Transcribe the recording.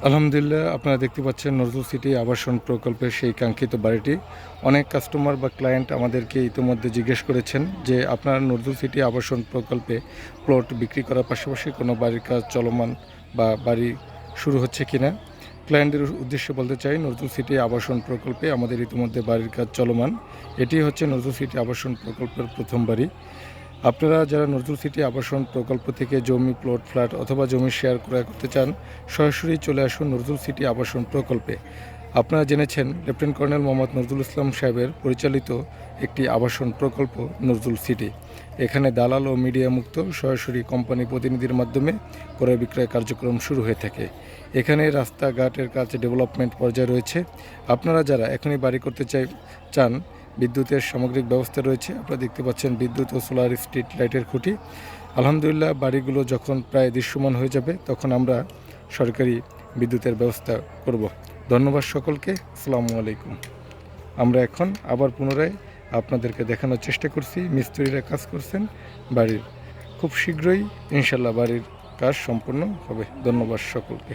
আলহামদুলিল্লাহ, আপনারা দেখতে পাচ্ছেন নজরুল সিটি আবাসন প্রকল্পের সেই কাঙ্ক্ষিত বাড়িটি। অনেক কাস্টমার বা ক্লায়েন্ট আমাদেরকে ইতিমধ্যে জিজ্ঞেস করেছেন যে আপনার নজরুল সিটি আবাসন প্রকল্পে প্লট বিক্রি করার পাশাপাশি কোনো বাড়ির কাজ চলমান বা বাড়ি শুরু হচ্ছে কিনা। ক্লায়েন্টদের উদ্দেশ্যে বলতে চাই, নজরুল সিটি আবাসন প্রকল্পে আমাদের ইতিমধ্যে বাড়ির কাজ চলমান। এটি হচ্ছে নজরুল সিটি আবাসন প্রকল্পের প্রথম বাড়ি। আপনারা যারা নজরুল সিটি আবাসন প্রকল্প থেকে জমি, প্লট, ফ্ল্যাট অথবা জমি শেয়ার ক্রয় করতে চান, সরাসরি চলে আসুন নজরুল সিটি আবাসন প্রকল্পে। আপনারা জেনেছেন লেফটেন্যান্ট কর্নেল মোহাম্মদ নজরুল ইসলাম সাহেবের পরিচালিত একটি আবাসন প্রকল্প নজরুল সিটি। এখানে দালাল ও মিডিয়া মুক্ত সরাসরি কোম্পানি প্রতিনিধির মাধ্যমে ক্রয় বিক্রয় কার্যক্রম শুরু হয়ে থাকে। এখানে রাস্তাঘাটের কাজ ডেভেলপমেন্ট পর্যায়ে রয়েছে। আপনারা যারা এখনই বাড়ি করতে চান, বিদ্যুতের সামগ্রিক ব্যবস্থা রয়েছে। আপনারা দেখতে পাচ্ছেন বিদ্যুৎ ও সোলার স্ট্রিট লাইটের খুঁটি। আলহামদুলিল্লাহ, বাড়িগুলো যখন প্রায় দৃশ্যমান হয়ে যাবে তখন আমরা সরকারি বিদ্যুতের ব্যবস্থা করব। ধন্যবাদ সকলকে। আসসালামু আলাইকুম। আমরা এখন আবার পুনরায় আপনাদেরকে দেখানোর চেষ্টা করছি মিস্ত্রিরা কাজ করছেন বাড়ির। খুব শীঘ্রই ইনশাল্লাহ বাড়ির কাজ সম্পূর্ণ হবে। ধন্যবাদ সকলকে।